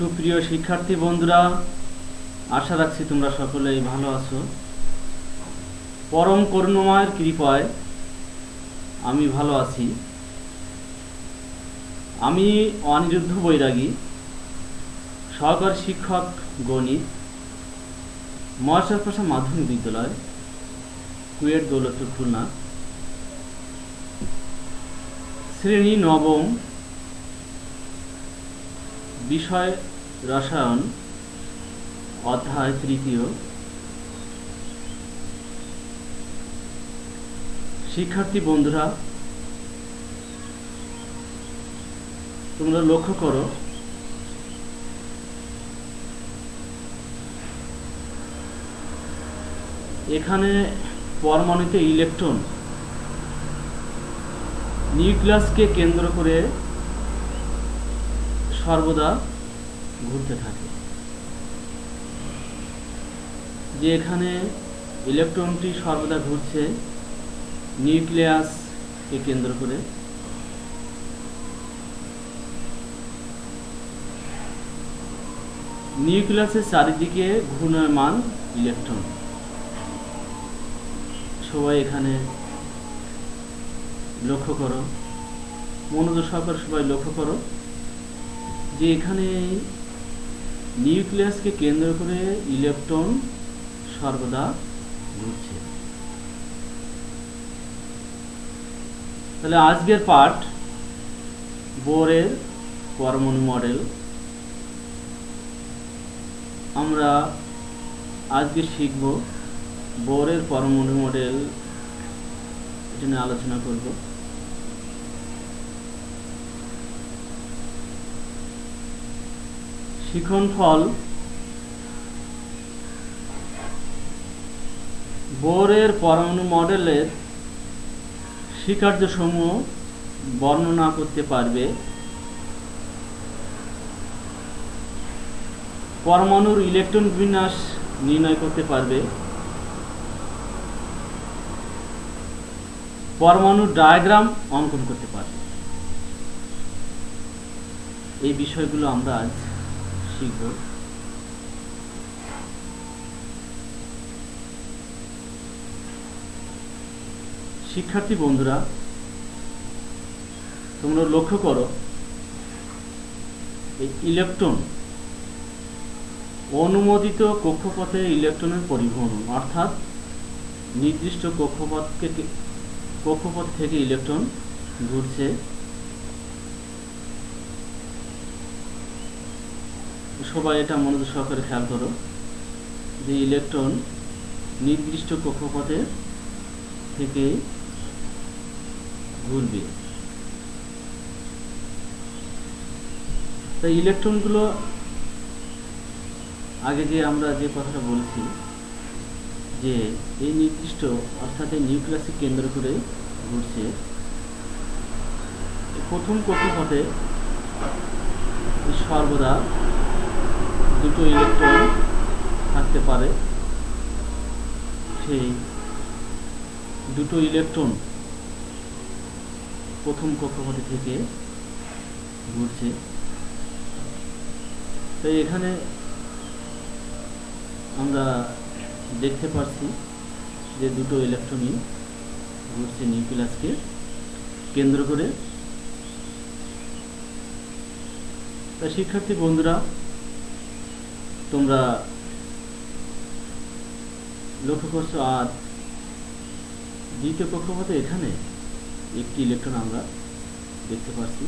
সুপ্রিয় শিক্ষার্থী বন্ধুরা, আশা রাখছি তোমরা সকলেই ভালো আছো। পরম করুণাময়ের কৃপায় আমি ভালো আছি। আমি অনিরুদ্ধ বৈরাগী, সহকারী শিক্ষক গণিত, মহেশপ্রসাদ মাধ্যমিক বিদ্যালয়, কুয়েট দৌলতপুর, খুলনা। শ্রেণী নবম, বিষয় রসায়ন, অধ্যায় তৃতীয়। শিক্ষার্থী বন্ধুরা, তোমরা লক্ষ্য করো, এখানে পরমাণুতে ইলেকট্রন নিউক্লিয়াসকে কেন্দ্র করে সর্বদা ঘুরতে থাকে। যে এখানে ইলেকট্রনটি সর্বদা ঘুরছে নিউক্লিয়াসকে কেন্দ্র করে। নিউক্লিয়াসের চারিদিকে ঘূর্ণায়মান ইলেকট্রন। সবাই এখানে লক্ষ্য করো, মনোযোগ সহকারে সবাই লক্ষ্য করো যে এখানে নিউক্লিয়াসকে কেন্দ্র করে ইলেকট্রন সর্বদা ঘুরছে। তাহলে আজকের পাঠ বোরের পরমাণু মডেল। আমরা আজকে শিখব বোরের পরমাণু মডেল, এটা নিয়ে আলোচনা করব। শিক্ষণফল: বোরের পরমাণু মডেলের স্বীকার্যসমূহ বর্ণনা করতে পারবে, পরমাণুর ইলেকট্রন বিন্যাস নির্ণয় করতে পারবে, পরমাণুর ডায়াগ্রাম অঙ্কন করতে পারবে। এই বিষয়গুলো আমরা আজ শিখব। শিক্ষার্থী বন্ধুরা, তোমরা লক্ষ্য করো, এই ইলেকট্রন অনুমোদিত কক্ষপথে ইলেকট্রনের পরিবহন, অর্থাৎ নির্দিষ্ট কক্ষপথ থেকে ইলেকট্রন ঘুরছে। সবাই এটা মনোযোগ সহকারে খেয়াল করো যে ইলেকট্রন নির্দিষ্ট কক্ষপথে থেকে ঘুরবে। তাই ইলেকট্রনগুলো আগে যে আমরা যে কথাটা বলছি যে এই নির্দিষ্ট অর্থাৎ এই নিউক্লিয়াসকে কেন্দ্র করে ঘুরছে। প্রথম কক্ষপথে সর্বদা দুটো ইলেকট্রন থাকতে পারে। সেই দুটো ইলেকট্রন প্রথম কক্ষপথে থেকে ঘুরছে। তাই এখানে আমরা দেখতে পাচ্ছি যে দুটো ইলেকট্রনই ঘুরছে নিউক্লিয়াসকে কেন্দ্র করে। তাই শিক্ষার্থী বন্ধুরা, তোমরা লক্ষ্য করছো, আর দ্বিতীয় কক্ষপথে এখানে একটি ইলেকট্রন আমরা দেখতে পাচ্ছি।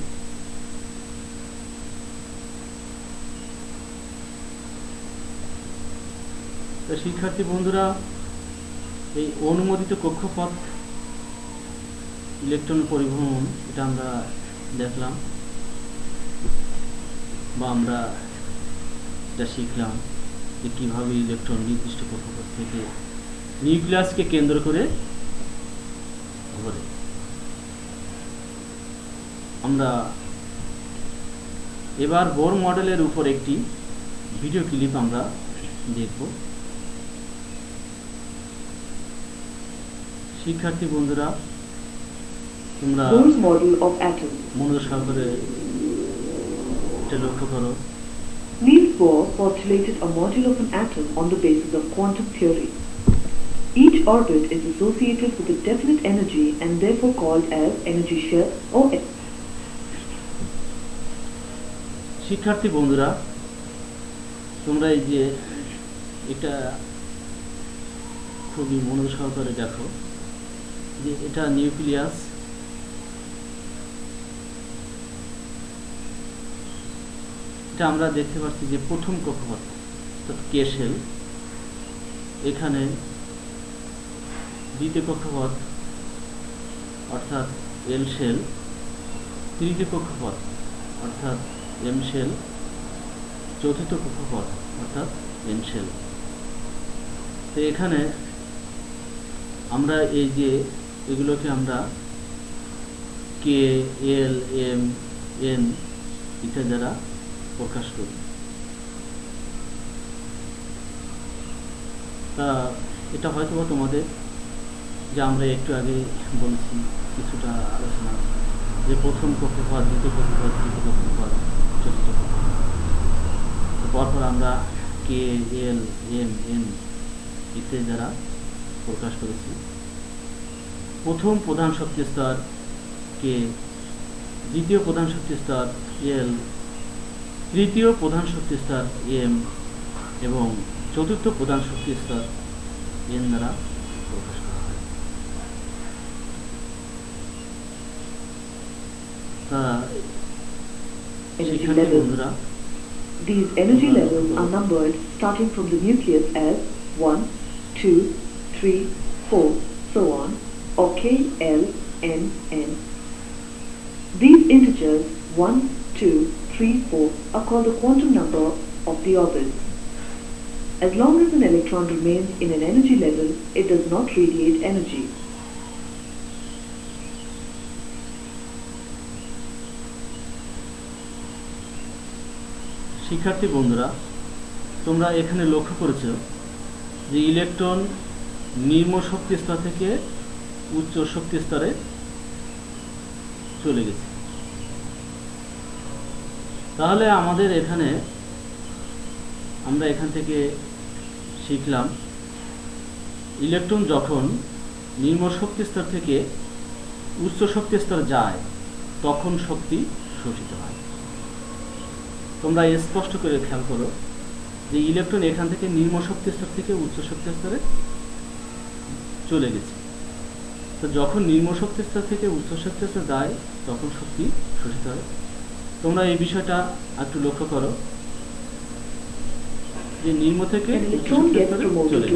তো শিক্ষার্থী বন্ধুরা, এই অনুমোদিত কক্ষপথ ইলেকট্রন পরিবহন, এটা আমরা দেখলাম বা আমরা এটা শিখলাম যে কীভাবে ইলেকট্রন নির্দিষ্ট কক্ষপথ থেকে নিউক্লিয়াসকে কেন্দ্র করে ঘোরে। আমরা এবার বোর মডেলের উপর একটি ভিডিও ক্লিপ আমরা দেখব। শিক্ষার্থী বন্ধুরা, তোমরা মনোযোগ সহকারে এটা লক্ষ্য করো Niels Bohr postulated a module of an atom on the basis of quantum theory. Each orbit is associated with a definite energy and therefore called as energy shell or শিক্ষার্থী বন্ধুরা, তোমরা এই যে এটা খুবই মনোযোগ সহকারে দেখো যে এটা নিউক্লিয়াস, এটা আমরা দেখতে পাচ্ছি যে প্রথম কক্ষপথ অর্থাৎ কে শেল, এখানে দ্বিতীয় কক্ষপথ অর্থাৎ এল শেল, তৃতীয় কক্ষপথ অর্থাৎ এম শেল, চতুর্থ কক্ষপথ অর্থাৎ এন শেল। তো এখানে আমরা এই যে এগুলোকে আমরা কে, এল, এম, এন ইত্যাদি দ্বারা প্রকাশ করি। তা এটা হয়তো বা তোমাদের, যে আমরা একটু আগে বলেছি কিছুটা আলোচনা, যে প্রথম কক্ষপথ, দ্বিতীয় কক্ষপথ, তৃতীয় কক্ষপথ, চতুর্থ কক্ষপথ, পরপর আমরা কে, এল, এম, এন ইত্যাদি দ্বারা প্রকাশ করেছি। প্রথম প্রধান শক্তি স্তর কে, দ্বিতীয় প্রধান শক্তি স্তর এল, তৃতীয় প্রধান শক্তি স্তর এম এবং চতুর্থ প্রধান শক্তি স্তর এন দ্বারা প্রকাশ করা হয়। বন্ধুরা, these energy levels are numbered starting from the nucleus as 1, 2, 3, 4, so on, or K, L, N, N. These integers 1, 2, 3, 4 are called the quantum number of the orbits. As long as an electron remains in an energy level, it does not radiate energy. শিক্ষার্থী বন্ধুরা, তোমরা এখানে লক্ষ্য করেছো যে electron নিম্ন শক্তি স্তর থেকে উচ্চ শক্তি স্তরে চলে গেছে। তাহলে আমাদের এখানে আমরা এখান থেকে শিখলাম ইলেকট্রন যখন নিম্ন শক্তি স্তর থেকে উচ্চ শক্তি স্তরে যায় তখন শক্তি শোষিত হয়। তোমরা স্পষ্ট করে খেয়াল করো যে ইলেকট্রন এখান থেকে নিম্ন শক্তি স্তর থেকে উচ্চ শক্তি স্তরে চলে গেছে। তো যখন নিম্ন শক্তি স্তর থেকে উচ্চ শক্তি স্তরে যায় তখন শক্তি শোষিত হয়। তোমরা এই বিষয়টা একটু লক্ষ্য করো যে নিম্ন থেকে উচ্চ শক্তি স্তরে চলে যায়,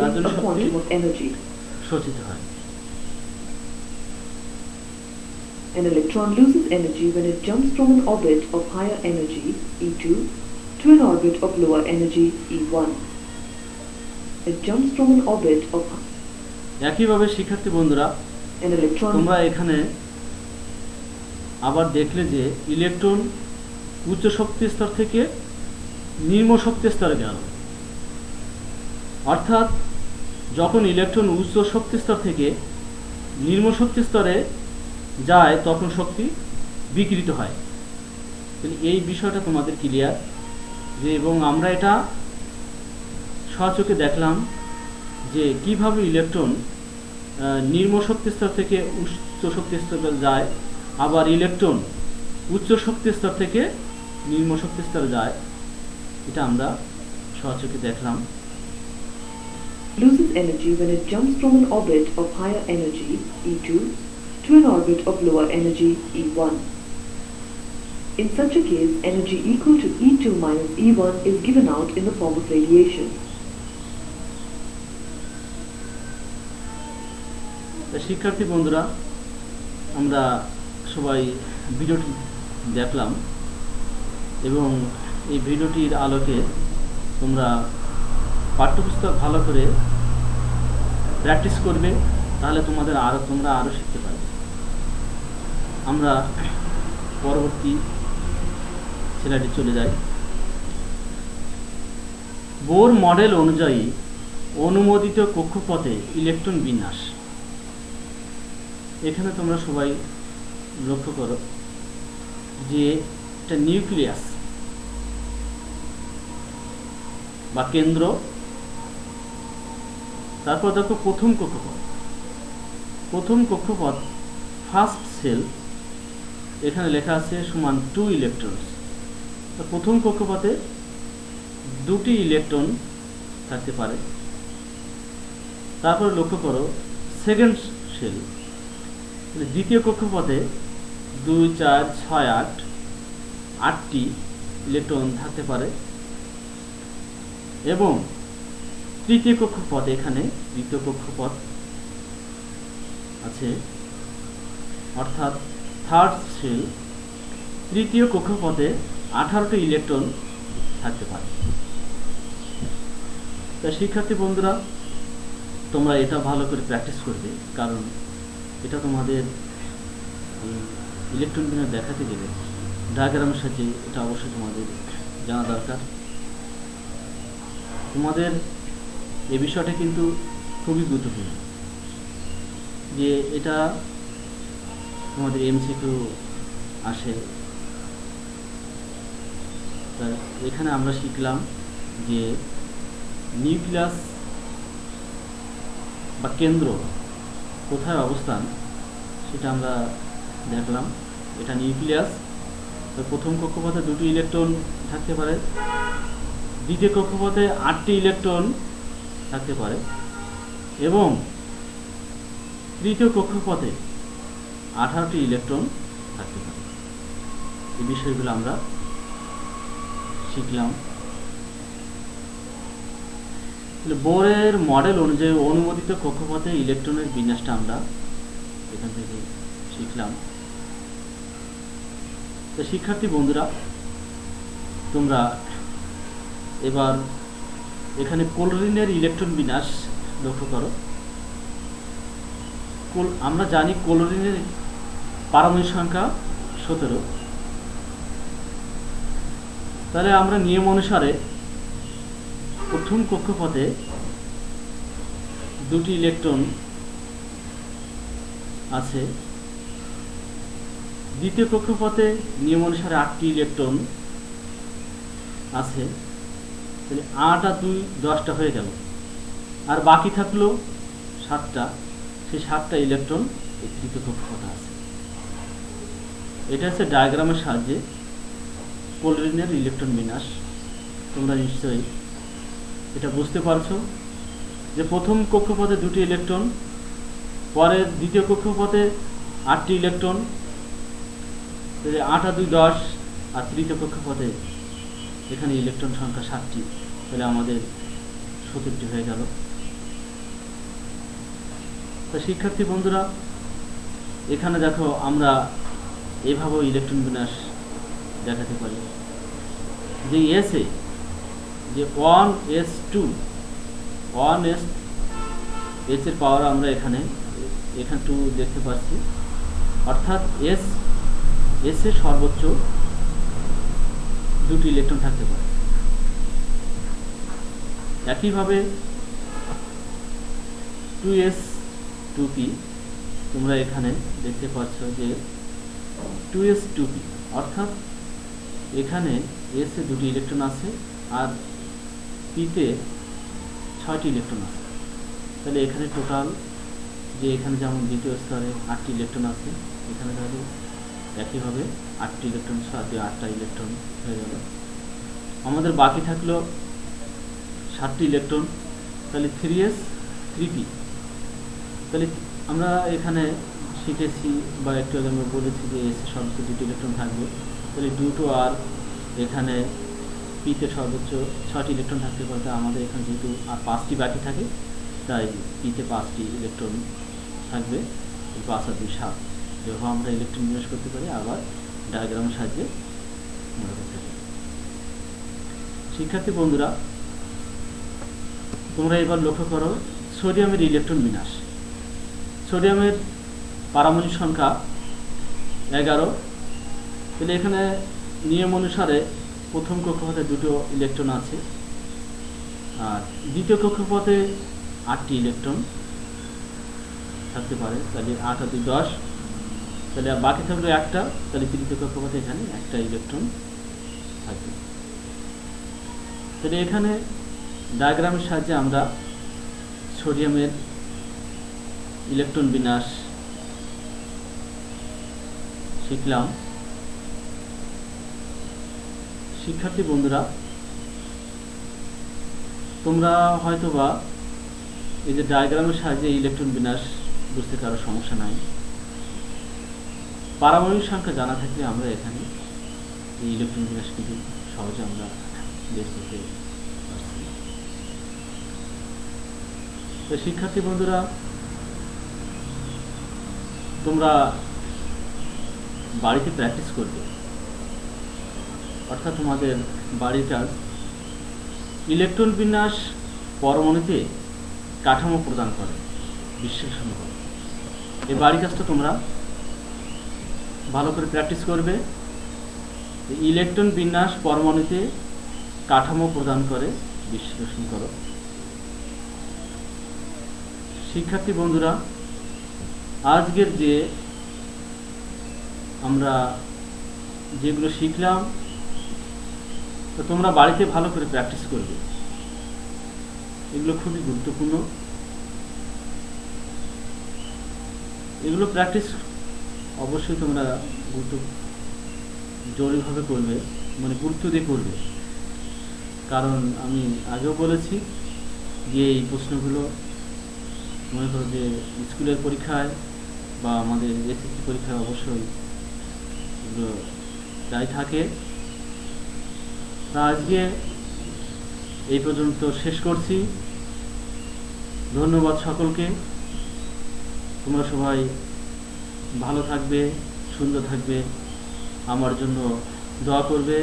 তার জন্য শক্তি শোষিত হয়। An electron loses energy when it jumps from an orbit of higher energy, E2, to an orbit of lower energy, E1. It jumps from an orbit of... একইভাবে শিক্ষার্থী বন্ধুরা, তোমরা এখানে আবার দেখলে যে ইলেকট্রন উচ্চ শক্তি স্তর থেকে নিম্ন শক্তি স্তরে গেল, অর্থাৎ যখন ইলেকট্রন উচ্চ শক্তি স্তর থেকে নিম্ন শক্তি স্তরে যায় তখন শক্তি বিকৃত হয়। এই বিষয়টা তোমাদের ক্লিয়ার যে, এবং আমরা এটা সচক্ষে দেখলাম যে কিভাবে ইলেকট্রন নিম্ন শক্তি স্তর থেকে উচ্চ শক্তি স্তরে যায়, আবার ইলেকট্রন উচ্চ শক্তি স্তর থেকে নিম্ন শক্তি স্তরে যায়, এটা আমরা সচক্ষে দেখলাম। Loses energy when it jumps from an orbit of higher energy, E2, to an orbit of lower energy, E1. In such a case, energy equal to E2 minus E1 is given out in the form of radiation. শিক্ষার্থী বন্ধুরা, আমরা সবাই ভিডিওটি দেখলাম এবং এই ভিডিওটির আলোকে তোমরা পাঠ্যপুস্তক ভালো করে প্র্যাকটিস করবে, তাহলে তোমরা আরও শিখতে পারবে। আমরা পরবর্তী স্লাইডে চলে যাই। বোর মডেল অনুযায়ী অনুমোদিত কক্ষপথে ইলেকট্রন বিন্যাস। এখানে তোমরা সবাই লক্ষ্য করো যে এটা নিউক্লিয়াস, বা কেন্দ্র। তারপর দেখো প্রথম কক্ষপথ। প্রথম কক্ষপথ ফার্স্ট সেল, এখানে লেখা আছে সমান 2 ইলেকট্রনস। প্রথম কক্ষপথে 2টি ইলেকট্রন থাকতে পারে। তারপরে লক্ষ্য করো সেকেন্ড সেল, দ্বিতীয় কক্ষপথে 2, 4, 6, 8 8টি ইলেকট্রন থাকতে পারে। এবং তৃতীয় কক্ষপথ, এখানে তৃতীয় কক্ষপথ আছে, অর্থাৎ থার্ড সেল, তৃতীয় কক্ষপথে 18টি ইলেকট্রন থাকতে পারে। তা শিক্ষার্থী বন্ধুরা, তোমরা এটা ভালো করে প্র্যাকটিস করবে, কারণ এটা তোমাদের ইলেকট্রন বিন্যাস দেখাতে গেলে ডায়াগ্রামের সাহায্যে এটা অবশ্যই তোমাদের জানা দরকার। তোমাদের এই বিষয়টা কিন্তু খুবই গুরুত্বপূর্ণ, যে এটা তোমাদের এমসিকিউ আসে। এখানে আমরা শিখলাম যে নিউক্লিয়াস বা কেন্দ্র কোথায় অবস্থান, সেটা আমরা দেখলাম। এটা নিউক্লিয়াস। তো প্রথম কক্ষপথে 2টি ইলেকট্রন থাকতে পারে, দ্বিতীয় কক্ষপথে 8টি ইলেকট্রন থাকতে পারে, এবং তৃতীয় কক্ষপথে 18টি ইলেকট্রন থাকতে পারে। এই বিষয়গুলো আমরা শিখলাম। বোরের মডেল অনুযায়ী অনুমোদিত কক্ষপথে ইলেকট্রনের বিন্যাসটা আমরা এখান থেকে শিখলাম। তো শিক্ষার্থী বন্ধুরা, তোমরা এবার এখানে ক্লোরিনের ইলেকট্রন বিন্যাস লক্ষ্য করো। আমরা জানি ক্লোরিনের পারমাণবিক সংখ্যা 17। তাহলে আমরা নিয়ম অনুসারে প্রথম কক্ষপথে 2টি ইলেকট্রন আছে, দ্বিতীয় কক্ষপথে নিয়ম অনুসারে 8টি ইলেকট্রন আছে। তাহলে 8 আর 2 10টা হয়ে গেল, আর বাকি থাকলো 7টা। সেই 7টা ইলেকট্রন এই তৃতীয় কক্ষপথে আছে। এটা হচ্ছে ডায়াগ্রামের সাহায্যে ক্লোরিনের ইলেকট্রন বিন্যাস। তোমরা নিশ্চয়ই এটা বুঝতে পারছো যে প্রথম কক্ষপথে 2টি ইলেকট্রন, পরে দ্বিতীয় কক্ষপথে 8টি ইলেকট্রন, 8 আর 2 10, আর তৃতীয় কক্ষপথে এখানে ইলেকট্রন সংখ্যা 7টি। তাহলে আমাদের 17টি হয়ে গেল। তো শিক্ষার্থী বন্ধুরা, এখানে দেখো আমরা এভাবেও ইলেকট্রন বিন্যাস দেখাতে পারি, যে এসে যে 1s2 1s এর পাওয়ার আমরা এখানে 2 দেখতে পাচ্ছি, অর্থাৎ এস এর সর্বোচ্চ 2টি ইলেকট্রন থাকতে পারে। একইভাবে 2s2p তোমরা এখানে দেখতে পাচ্ছ যে 2s2p, অর্থাৎ এখানে এস এ 2টি ইলেকট্রন আছে আর পিতে 6টি ইলেকট্রন আছে। তাহলে এখানে টোটাল, যে এখানে যেমন দ্বিতীয় স্তরে 8টি ইলেকট্রন আছে, এখানে তাহলে একইভাবে 8টি ইলেকট্রন 8টা ইলেকট্রন হয়ে গেল। আমাদের বাকি থাকলো 7টি ইলেকট্রন। তাহলে 3s3p। তাহলে আমরা এখানে শিখেছি বা একটু আগে আমরা বলেছি যে এস এ সর্বোচ্চ 2টি ইলেকট্রন থাকবে। তাহলে 2 আর এখানে পিতে সর্বোচ্চ 6টি ইলেকট্রন থাকতে পারে। আমাদের এখানে যেহেতু আর 5টি বাকি থাকে, তাই পিতে 5টি ইলেকট্রন থাকবে। 5 আর 2 7। যেভাবে আমরা ইলেকট্রন বিন্যাস করতে পারি, আবার ডায়াগ্রামের সাহায্যে আমরা করতে পারি। শিক্ষার্থী বন্ধুরা, তোমরা এবার লক্ষ্য করো সোডিয়ামের ইলেকট্রন বিন্যাস। সোডিয়ামের পারমাণবিক সংখ্যা 11। তাহলে এখানে নিয়ম অনুসারে প্রথম কক্ষপথে 2টো ইলেকট্রন আছে, আর দ্বিতীয় কক্ষপথে 8টি ইলেকট্রন থাকতে পারে। তাহলে 8 আর 2 10। তাহলে বাকি থাকলো 1টা। তাহলে তৃতীয় কক্ষপথে এখানে 1টা ইলেকট্রন থাকবে। তাহলে এখানে ডায়াগ্রামের সাহায্যে আমরা সোডিয়ামের ইলেকট্রন বিন্যাস শিখলাম। শিক্ষার্থী বন্ধুরা, তোমরা হয়তোবা এই যে ডায়াগ্রামের সাহায্যে ইলেকট্রন বিন্যাস বুঝতে কারো সমস্যা নাই। পারমাণবিক সংখ্যা জানা থাকলে আমরা এখানে এই ইলেকট্রন বিন্যাস কিন্তু সহজে আমরা বের করতে পারছি। তো শিক্ষার্থী বন্ধুরা, তোমরা বাড়িতে প্র্যাকটিস করবে, অর্থাৎ তোমাদের বাড়ির কাজ ইলেকট্রন বিন্যাস পরমাণুতে কাঠামো প্রদান করে, বিশ্লেষণ করে। এই বাড়ির কাজটা তোমরা ভালো করে প্র্যাকটিস করবে। ইলেকট্রন বিন্যাস পরমাণুতে কাঠামো প্রদান করে, বিশ্লেষণ করো। শিক্ষার্থী বন্ধুরা, আজকের যে আমরা যেগুলো শিখলাম, তো তোমরা বাড়িতে ভালো করে প্র্যাকটিস করবে। এগুলো খুবই গুরুত্বপূর্ণ। এগুলো প্র্যাকটিস অবশ্যই তোমরা জরুরিভাবে করবে, মানে গুরুত্ব দিয়ে করবে। কারণ আমি আগেও বলেছি যে এই প্রশ্নগুলো মনে করো যে স্কুলের পরীক্ষায় বা আমাদের এসএসসি পরীক্ষায় অবশ্যই এগুলো প্রায় থাকে। তা আজকে এই পর্যন্ত শেষ করছি। ধন্যবাদ সকলকে। তোমরা সবাই ভালো থাকবে, সুন্দর থাকবে, আমার জন্য দোয়া করবে।